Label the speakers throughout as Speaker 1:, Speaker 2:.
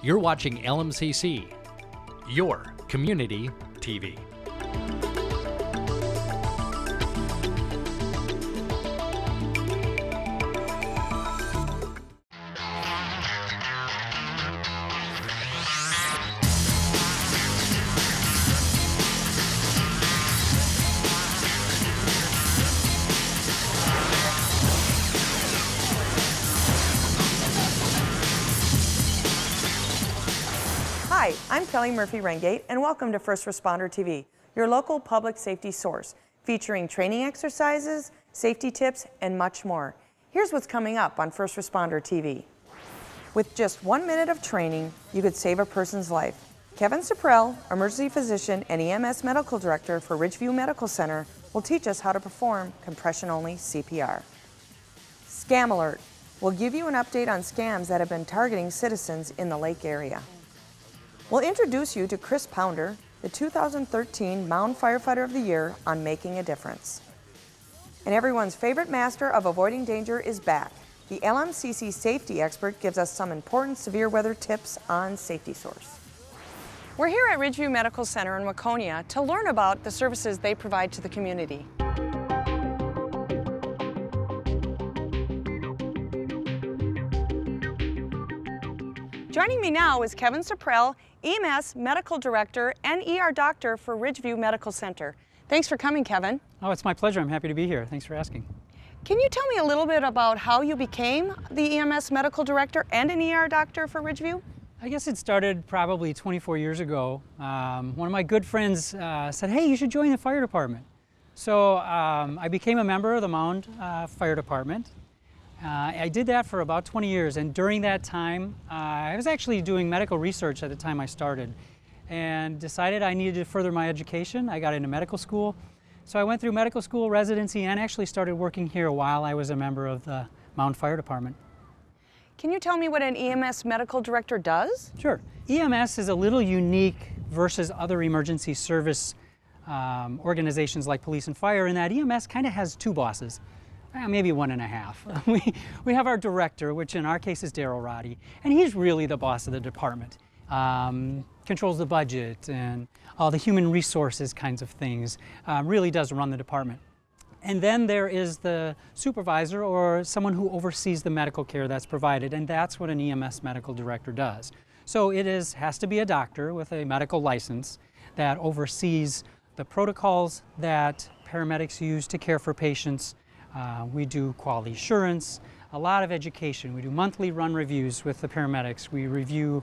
Speaker 1: You're watching LMCC, your community TV.
Speaker 2: Hi, I'm Kellie Murphy-Ringate, and welcome to First Responder TV, your local public safety source, featuring training exercises, safety tips, and much more. Here's what's coming up on First Responder TV. With just 1 minute of training, you could save a person's life. Kevin Sipprell, emergency physician and EMS medical director for Ridgeview Medical Center, will teach us how to perform compression-only CPR. Scam Alert will give you an update on scams that have been targeting citizens in the lake area. We'll introduce you to Chris Pounder, the 2013 Mound Firefighter of the Year, on making a difference. And everyone's favorite master of avoiding danger is back. The LMCC safety expert gives us some important severe weather tips on Safety Source. We're here at Ridgeview Medical Center in Waconia to learn about the services they provide to the community. Joining me now is Kevin Sipprell, EMS Medical Director and ER Doctor for Ridgeview Medical Center. Thanks for coming, Kevin.
Speaker 3: Oh, it's my pleasure. I'm happy to be here. Thanks for asking.
Speaker 2: Can you tell me a little bit about how you became the EMS Medical Director and an ER Doctor for Ridgeview?
Speaker 3: I guess it started probably 24 years ago. One of my good friends said, hey, you should join the fire department. So I became a member of the Mound Fire Department. I did that for about 20 years, and during that time, I was actually doing medical research at the time I started, and decided I needed to further my education. I got into medical school, so I went through medical school, residency, and actually started working here while I was a member of the Mound Fire Department.
Speaker 2: Can you tell me what an EMS Medical Director does?
Speaker 3: Sure. EMS is a little unique versus other emergency service organizations like police and fire in that EMS kind of has two bosses. Maybe one and a half. We have our director, which in our case is Daryl Roddy, and he's really the boss of the department. Controls the budget and all the human resources kinds of things, really does run the department. And then there is the supervisor or someone who oversees the medical care that's provided, and that's what an EMS medical director does. So it has to be a doctor with a medical license that oversees the protocols that paramedics use to care for patients. We do quality assurance, a lot of education. We do monthly run reviews with the paramedics. We review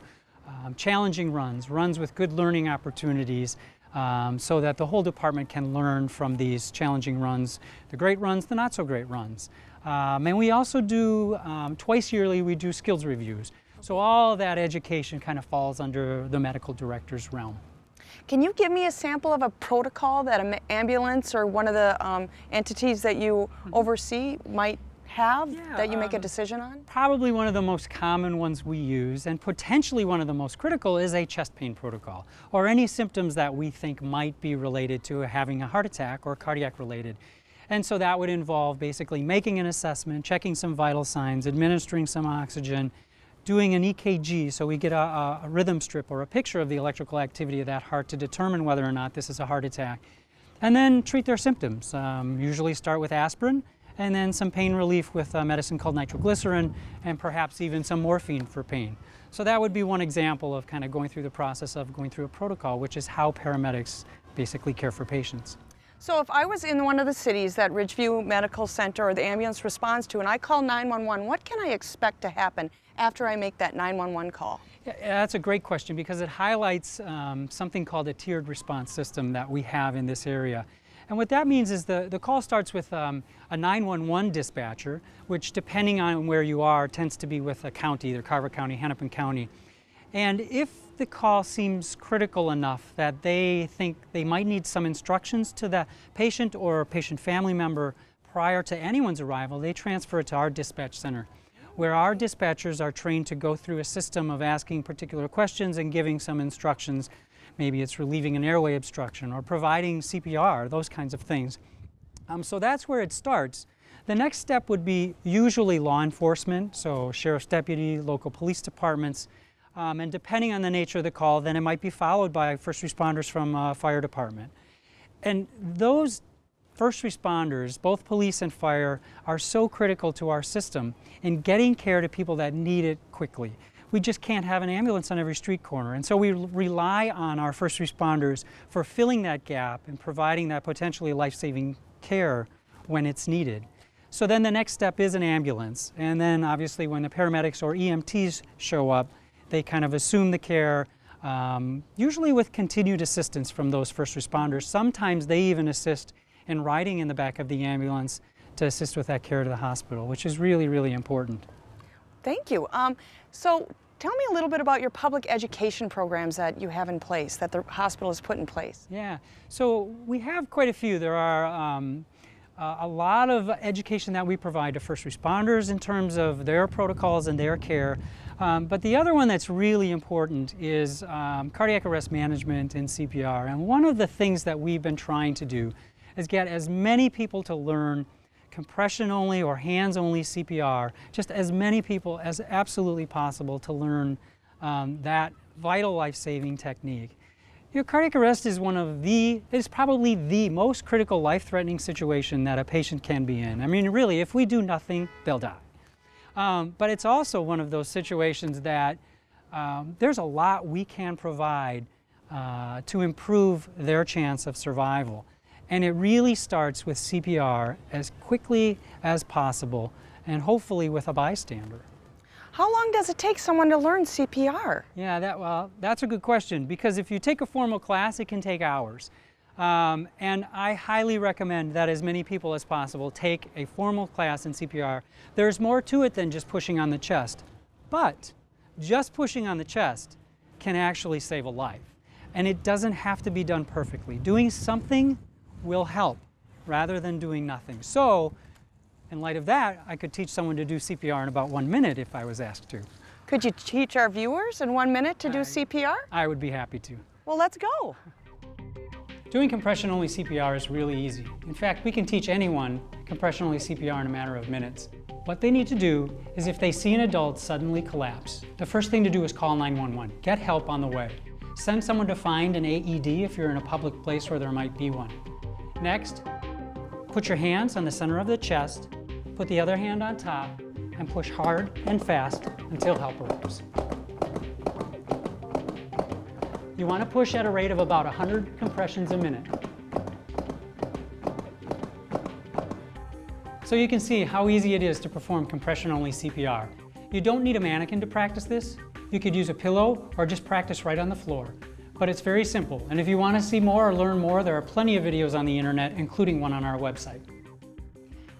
Speaker 3: challenging runs with good learning opportunities, so that the whole department can learn from these challenging runs, the great runs, the not so great runs. And we also do, twice yearly, we do skills reviews. So all that education kind of falls under the medical director's realm.
Speaker 2: Can you give me a sample of a protocol that an ambulance or one of the entities that you oversee might have that you make a decision on?
Speaker 3: Probably one of the most common ones we use, and potentially one of the most critical, is a chest pain protocol, or any symptoms that we think might be related to having a heart attack or cardiac related. And so that would involve basically making an assessment, checking some vital signs, administering some oxygen, doing an EKG, so we get a rhythm strip or a picture of the electrical activity of that heart to determine whether or not this is a heart attack. And then treat their symptoms. Usually start with aspirin, and then some pain relief with a medicine called nitroglycerin, and perhaps even some morphine for pain. So that would be one example of kind of going through the process of going through a protocol, which is how paramedics basically care for patients.
Speaker 2: So if I was in one of the cities that Ridgeview Medical Center or the ambulance responds to, and I call 911, what can I expect to happen after I make that 911 call?
Speaker 3: Yeah, that's a great question, because it highlights something called a tiered response system that we have in this area. And what that means is the call starts with a 911 dispatcher, which, depending on where you are, tends to be with a county, either Carver County, Hennepin County. And if the call seems critical enough that they think they might need some instructions to the patient or patient family member prior to anyone's arrival, they transfer it to our dispatch center, where our dispatchers are trained to go through a system of asking particular questions and giving some instructions. Maybe it's relieving an airway obstruction or providing CPR, those kinds of things. So that's where it starts. The next step would be usually law enforcement, so sheriff's deputy, local police departments, and depending on the nature of the call, then it might be followed by first responders from fire department. And those first responders, both police and fire, are so critical to our system in getting care to people that need it quickly. We just can't have an ambulance on every street corner, and so we rely on our first responders for filling that gap and providing that potentially life-saving care when it's needed. So then the next step is an ambulance, and then obviously when the paramedics or EMTs show up, they kind of assume the care, usually with continued assistance from those first responders. Sometimes they even assist in riding in the back of the ambulance to assist with that care to the hospital, which is really, really important.
Speaker 2: Thank you. So tell me a little bit about your public education programs that you have in place, that the hospital has put in place.
Speaker 3: Yeah, so we have quite a few. There are a lot of education that we provide to first responders in terms of their protocols and their care. But the other one that's really important is cardiac arrest management and CPR. And one of the things that we've been trying to do is get as many people to learn compression-only or hands-only CPR, just as many people as absolutely possible to learn that vital life-saving technique. Cardiac arrest is probably the most critical life-threatening situation that a patient can be in. I mean, really, if we do nothing, they'll die. But it's also one of those situations that there's a lot we can provide to improve their chance of survival. And it really starts with CPR as quickly as possible, and hopefully with a bystander.
Speaker 2: How long does it take someone to learn CPR?
Speaker 3: Yeah, that's a good question, because if you take a formal class, it can take hours. And I highly recommend that as many people as possible take a formal class in CPR. There's more to it than just pushing on the chest, but just pushing on the chest can actually save a life. And it doesn't have to be done perfectly. Doing something will help rather than doing nothing. So, in light of that, I could teach someone to do CPR in about 1 minute if I was asked to.
Speaker 2: Could you teach our viewers in 1 minute to do CPR?
Speaker 3: I would be happy to.
Speaker 2: Well, let's go.
Speaker 3: Doing compression-only CPR is really easy. In fact, we can teach anyone compression-only CPR in a matter of minutes. What they need to do is, if they see an adult suddenly collapse, the first thing to do is call 911. Get help on the way. Send someone to find an AED if you're in a public place where there might be one. Next, put your hands on the center of the chest, put the other hand on top, and push hard and fast until help arrives. You want to push at a rate of about 100 compressions a minute. So you can see how easy it is to perform compression-only CPR. You don't need a mannequin to practice this. You could use a pillow or just practice right on the floor. But it's very simple, and if you want to see more or learn more, there are plenty of videos on the internet, including one on our website.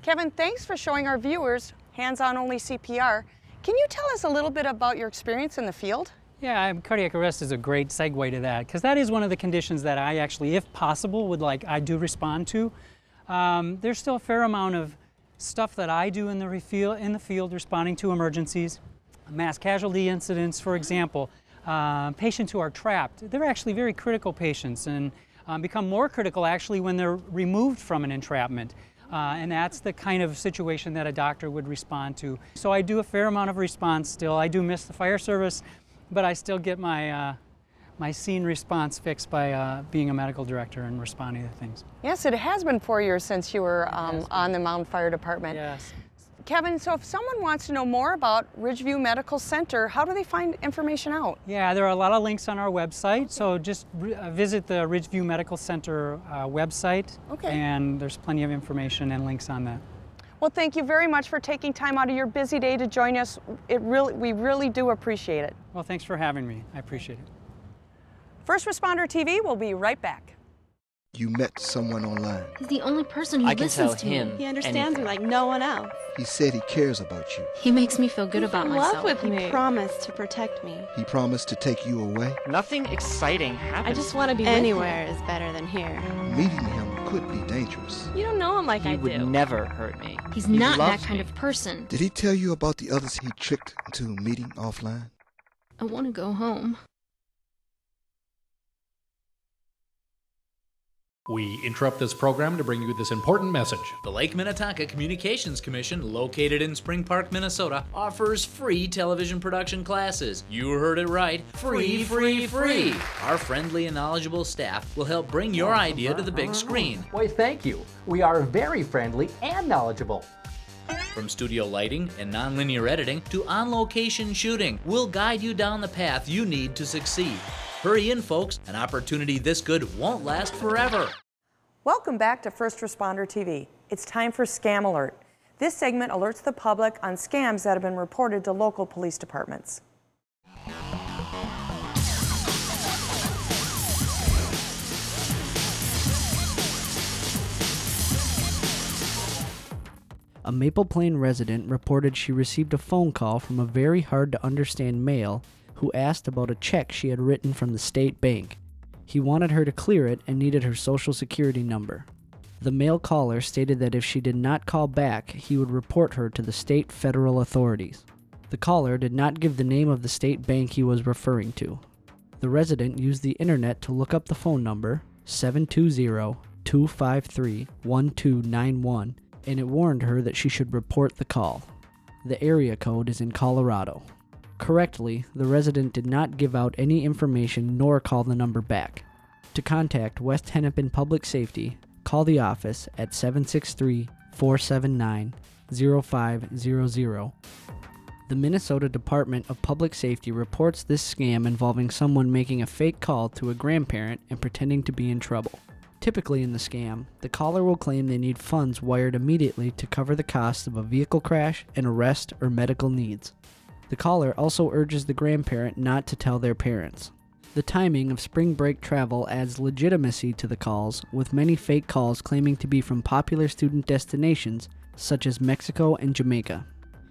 Speaker 2: Kevin, thanks for showing our viewers hands-on only CPR. Can you tell us a little bit about your experience in the field?
Speaker 3: Yeah, cardiac arrest is a great segue to that, because that is one of the conditions that I actually, if possible, I do respond to. There's still a fair amount of stuff that I do in the field responding to emergencies. Mass casualty incidents, for example. Patients who are trapped, they're actually very critical patients, and become more critical actually when they're removed from an entrapment. And that's the kind of situation that a doctor would respond to. So I do a fair amount of response still. I do miss the fire service, but I still get my scene response fixed by being a medical director and responding to things.
Speaker 2: Yes, it has been 4 years since you were on the Mound Fire Department.
Speaker 3: Yes.
Speaker 2: Kevin, so if someone wants to know more about Ridgeview Medical Center, how do they find information out?
Speaker 3: Yeah, there are a lot of links on our website, so just visit the Ridgeview Medical Center website, and there's plenty of information and links on that.
Speaker 2: Well, thank you very much for taking time out of your busy day to join us. We really do appreciate it.
Speaker 3: Well, thanks for having me. I appreciate it.
Speaker 2: First Responder TV will be right back.
Speaker 4: You met someone online.
Speaker 5: He's the only person who listens to me.
Speaker 6: He understands me like no one else.
Speaker 4: He said he cares about you.
Speaker 5: He makes me feel good about myself.
Speaker 6: He's in love with me. He promised to protect me.
Speaker 4: He promised to take you away.
Speaker 7: Nothing exciting happens.
Speaker 6: I just want to be anywhere is better than here.
Speaker 4: Meeting him could be dangerous.
Speaker 6: You don't know him like I do.
Speaker 7: He would never hurt me.
Speaker 5: He's not that kind of person.
Speaker 4: Did he tell you about the others he tricked into meeting offline?
Speaker 5: I want to go home.
Speaker 1: We interrupt this program to bring you this important message.
Speaker 8: The Lake Minnetonka Communications Commission, located in Spring Park, Minnesota, offers free television production classes. You heard it right. Free, free, free. Our friendly and knowledgeable staff will help bring your idea to the big screen.
Speaker 9: Why, thank you. We are very friendly and knowledgeable.
Speaker 8: From studio lighting and nonlinear editing to on-location shooting, we'll guide you down the path you need to succeed. Hurry in, folks. An opportunity this good won't last forever.
Speaker 2: Welcome back to First Responder TV. It's time for Scam Alert. This segment alerts the public on scams that have been reported to local police departments.
Speaker 10: A Maple Plain resident reported she received a phone call from a very hard-to-understand male who asked about a check she had written from the state bank. He wanted her to clear it and needed her social security number. The male caller stated that if she did not call back, he would report her to the state federal authorities. The caller did not give the name of the state bank he was referring to. The resident used the internet to look up the phone number, 720-253-1291, and it warned her that she should report the call. The area code is in Colorado. Correctly, the resident did not give out any information nor call the number back. To contact West Hennepin Public Safety, call the office at 763-479-0500. The Minnesota Department of Public Safety reports this scam involving someone making a fake call to a grandparent and pretending to be in trouble. Typically in the scam, the caller will claim they need funds wired immediately to cover the costs of a vehicle crash, an arrest, or medical needs. The caller also urges the grandparent not to tell their parents. The timing of spring break travel adds legitimacy to the calls, with many fake calls claiming to be from popular student destinations such as Mexico and Jamaica.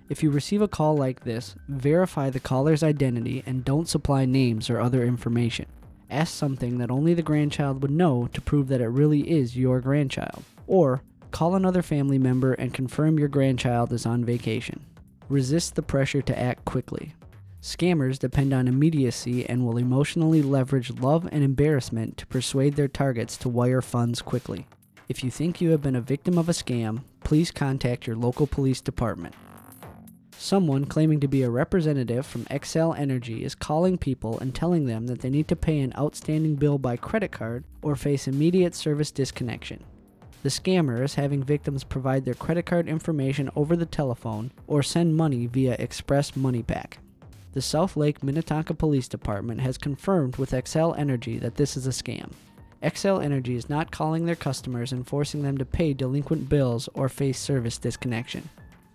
Speaker 10: If you receive a call like this, verify the caller's identity and don't supply names or other information. Ask something that only the grandchild would know to prove that it really is your grandchild. Or call another family member and confirm your grandchild is on vacation. Resist the pressure to act quickly. Scammers depend on immediacy and will emotionally leverage love and embarrassment to persuade their targets to wire funds quickly. If you think you have been a victim of a scam, please contact your local police department. Someone claiming to be a representative from Xcel Energy is calling people and telling them that they need to pay an outstanding bill by credit card or face immediate service disconnection. The scammer is having victims provide their credit card information over the telephone or send money via Express Money Pack. The South Lake Minnetonka Police Department has confirmed with Xcel Energy that this is a scam. Xcel Energy is not calling their customers and forcing them to pay delinquent bills or face service disconnection.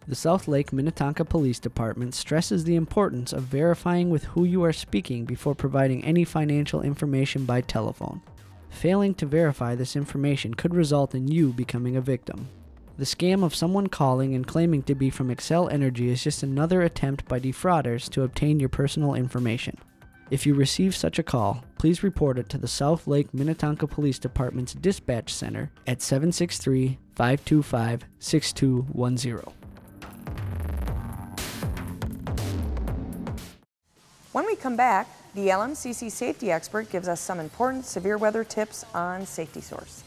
Speaker 10: The South Lake Minnetonka Police Department stresses the importance of verifying with who you are speaking before providing any financial information by telephone. Failing to verify this information could result in you becoming a victim. The scam of someone calling and claiming to be from Xcel Energy is just another attempt by defrauders to obtain your personal information. If you receive such a call, please report it to the South Lake Minnetonka Police Department's Dispatch Center at 763-525-6210.
Speaker 2: When we come back, the LMCC safety expert gives us some important severe weather tips on Safety Source.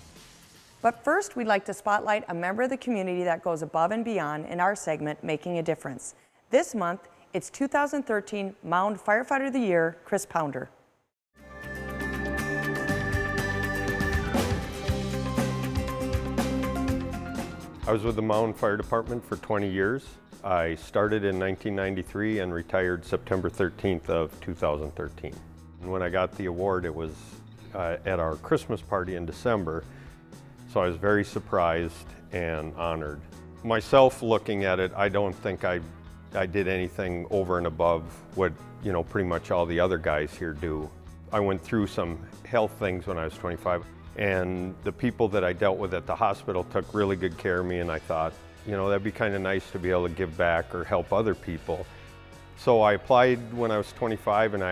Speaker 2: But first, we'd like to spotlight a member of the community that goes above and beyond in our segment, Making a Difference. This month, it's 2013 Mound Firefighter of the Year, Chris Pounder.
Speaker 11: I was with the Mound Fire Department for 20 years. I started in 1993 and retired September 13th of 2013. And when I got the award, it was at our Christmas party in December, so I was very surprised and honored. Myself, looking at it, I don't think I did anything over and above what, pretty much all the other guys here do. I went through some health things when I was 25, and the people that I dealt with at the hospital took really good care of me, and I thought, that'd be kind of nice to be able to give back or help other people. So I applied when I was 25, and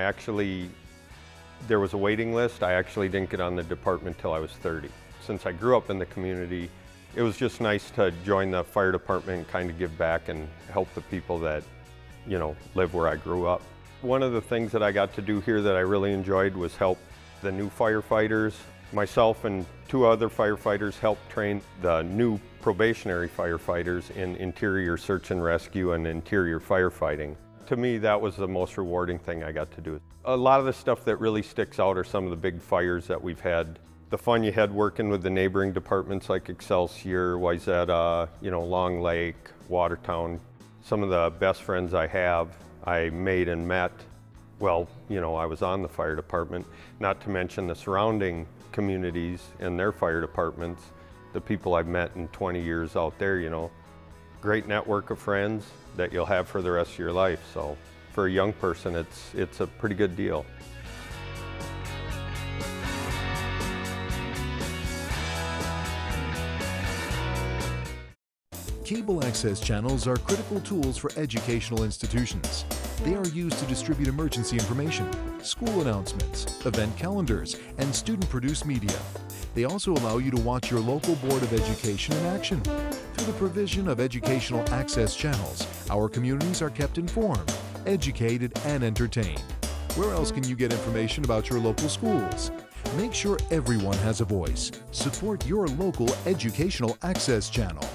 Speaker 11: there was a waiting list. I actually didn't get on the department till I was 30. Since I grew up in the community, it was just nice to join the fire department and kind of give back and help the people that, live where I grew up. One of the things that I got to do here that I really enjoyed was help the new firefighters Myself and 2 other firefighters helped train the new probationary firefighters in interior search and rescue and interior firefighting. To me, that was the most rewarding thing I got to do. A lot of the stuff that really sticks out are some of the big fires that we've had. The fun you had working with the neighboring departments like Excelsior, Wayzata, Long Lake, Watertown. Some of the best friends I have, I made and met. Well, I was on the fire department, not to mention the surrounding communities and their fire departments, the people I've met in 20 years out there, Great network of friends that you'll have for the rest of your life. So for a young person, it's a pretty good deal.
Speaker 12: Cable access channels are critical tools for educational institutions. They are used to distribute emergency information, school announcements, event calendars, and student-produced media. They also allow you to watch your local Board of Education in action. Through the provision of educational access channels, our communities are kept informed, educated, and entertained. Where else can you get information about your local schools? Make sure everyone has a voice. Support your local educational access channel.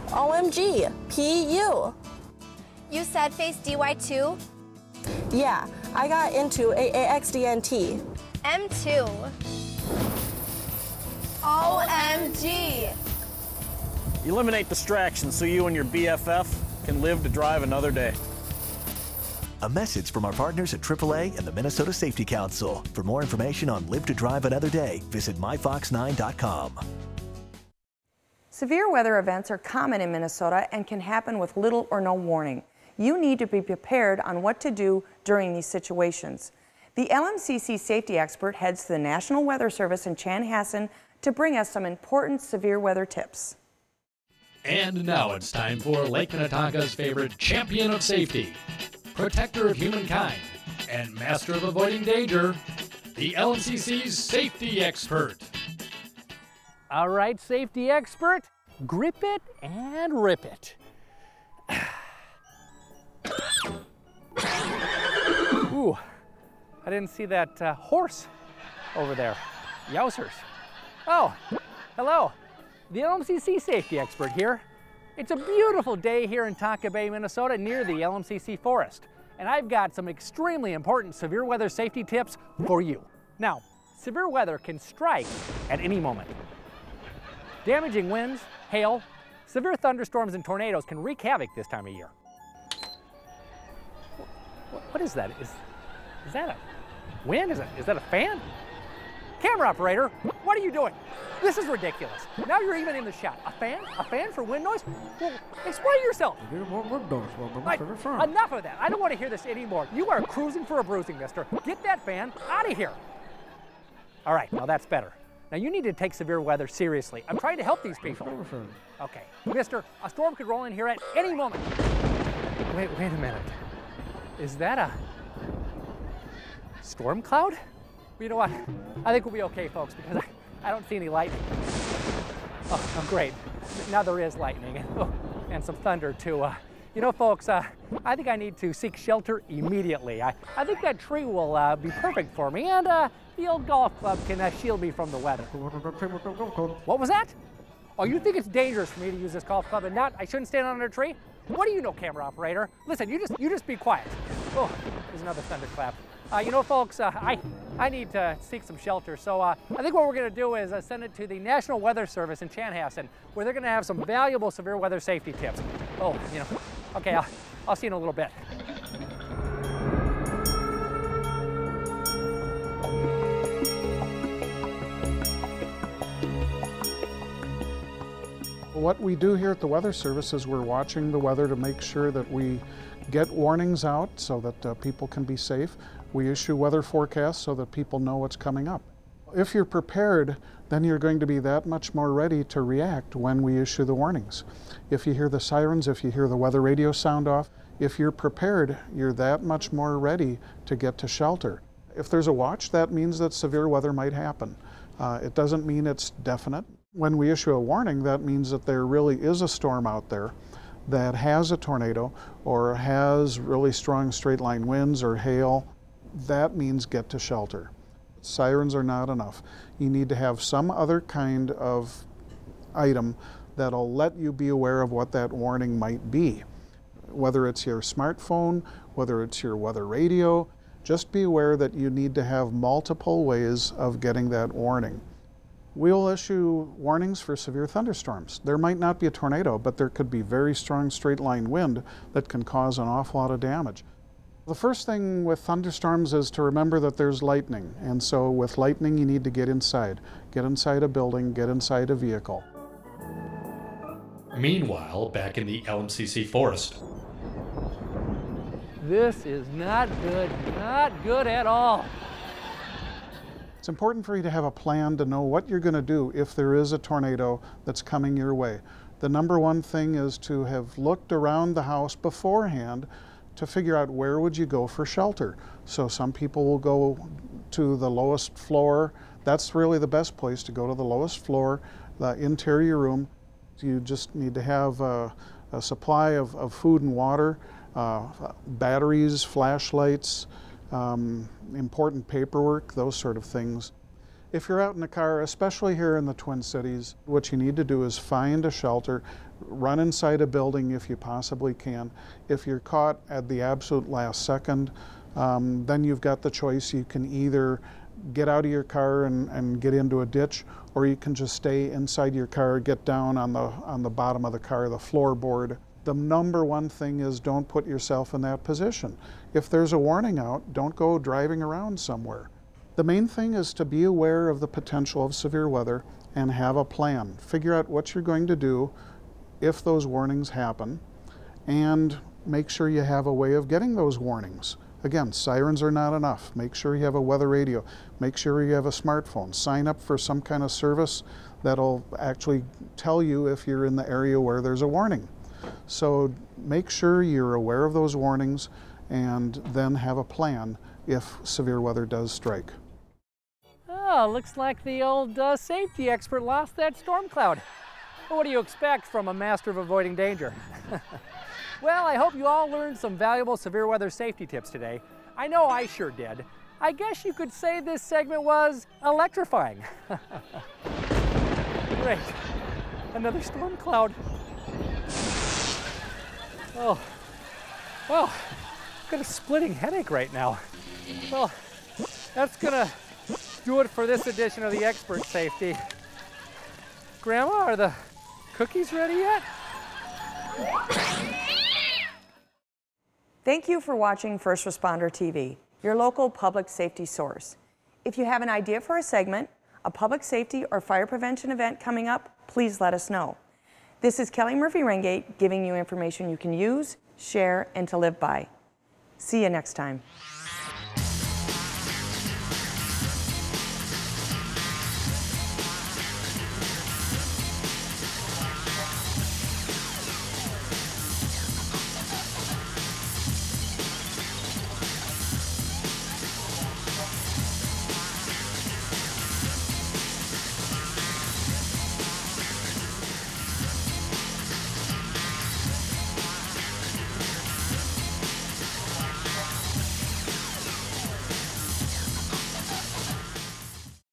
Speaker 13: OMG, PU.
Speaker 14: You said face DY2?
Speaker 13: Yeah, I got into AAXDNT.
Speaker 14: M2. OMG.
Speaker 15: Eliminate distractions so you and your BFF can live to drive another day.
Speaker 16: A message from our partners at AAA and the Minnesota Safety Council. For more information on Live to Drive Another Day, visit myfox9.com.
Speaker 2: Severe weather events are common in Minnesota and can happen with little or no warning. You need to be prepared on what to do during these situations. The LMCC safety expert heads to the National Weather Service in Chanhassen to bring us some important severe weather tips.
Speaker 1: And now it's time for Lake Minnetonka's favorite champion of safety, protector of humankind, and master of avoiding danger, the LMCC's safety expert.
Speaker 9: All right, safety expert, grip it and rip it. Ooh, I didn't see that horse over there. Yowzers. Oh, hello. The LMCC safety expert here. It's a beautiful day here in Tonka Bay, Minnesota, near the LMCC forest. And I've got some extremely important severe weather safety tips for you. Now, severe weather can strike at any moment. Damaging winds, hail, severe thunderstorms, and tornadoes can wreak havoc this time of year. What is that? Is that a wind? Is that a fan? Camera operator, what are you doing? This is ridiculous. Now you're even in the shot. A fan? A fan for wind noise? Well, explain yourself. Enough of that. I don't want to hear this anymore. You are cruising for a bruising, mister. Get that fan out of here. All right, now that's better. Now you need to take severe weather seriously. I'm trying to help these people. Okay, mister, a storm could roll in here at any moment. Wait a minute. Is that a storm cloud? Well, you know what? I think we'll be okay, folks, because I don't see any lightning. Oh, great. Now there is lightning and some thunder too. You know, folks, I think I need to seek shelter immediately. I think that tree will be perfect for me, and the old golf club can shield me from the weather. What was that? Oh, you think it's dangerous for me to use this golf club and I shouldn't stand under a tree? What do you know, camera operator? Listen, you just be quiet. Oh, there's another thunderclap. You know, folks, I need to seek some shelter, so I think what we're going to do is send it to the National Weather Service in Chanhassen, where they're going to have some valuable severe weather safety tips. Oh, you know, okay, I'll see you in a little bit.
Speaker 17: What we do here at the Weather Service is we're watching the weather to make sure that we get warnings out so that people can be safe. We issue weather forecasts so that people know what's coming up. If you're prepared, then you're going to be that much more ready to react when we issue the warnings. If you hear the sirens, if you hear the weather radio sound off, if you're prepared, you're that much more ready to get to shelter. If there's a watch, that means that severe weather might happen. It doesn't mean it's definite. When we issue a warning, that means that there really is a storm out there that has a tornado or has really strong straight line winds or hail. That means get to shelter. Sirens are not enough. You need to have some other kind of item that'll let you be aware of what that warning might be. Whether it's your smartphone, whether it's your weather radio, just be aware that you need to have multiple ways of getting that warning. We'll issue warnings for severe thunderstorms. There might not be a tornado, but there could be very strong straight line wind that can cause an awful lot of damage. The first thing with thunderstorms is to remember that there's lightning, and so with lightning you need to get inside. Get inside a building, get inside a vehicle.
Speaker 1: Meanwhile, back in the LMCC forest.
Speaker 9: This is not good at all.
Speaker 17: It's important for you to have a plan to know what you're going to do if there is a tornado that's coming your way. The number one thing is to have looked around the house beforehand to figure out where would you go for shelter. So some people will go to the lowest floor. That's really the best place, to go to the lowest floor, the interior room. You just need to have a supply of food and water, batteries, flashlights, important paperwork, those sort of things. If you're out in the car, especially here in the Twin Cities, what you need to do is find a shelter, run inside a building if you possibly can. If you're caught at the absolute last second, then you've got the choice. You can either get out of your car and get into a ditch, or you can just stay inside your car, get down on the bottom of the car, the floorboard. The number one thing is don't put yourself in that position. If there's a warning out, don't go driving around somewhere. The main thing is to be aware of the potential of severe weather and have a plan. Figure out what you're going to do if those warnings happen, and make sure you have a way of getting those warnings. Again, sirens are not enough. Make sure you have a weather radio. Make sure you have a smartphone. Sign up for some kind of service that'll actually tell you if you're in the area where there's a warning. So make sure you're aware of those warnings and then have a plan if severe weather does strike.
Speaker 9: Oh, looks like the old safety expert lost that storm cloud. Well, what do you expect from a master of avoiding danger? Well, I hope you all learned some valuable severe weather safety tips today. I know I sure did. I guess you could say this segment was electrifying. Great, another storm cloud. Oh, well, I've got a splitting headache right now. Well, that's gonna do it for this edition of the Expert Safety. Grandma, are the cookies ready yet?
Speaker 2: Thank you for watching First Responder TV, your local public safety source. If you have an idea for a segment, a public safety or fire prevention event coming up, please let us know. This is Kellie Murphy-Ringate giving you information you can use, share, and to live by. See you next time.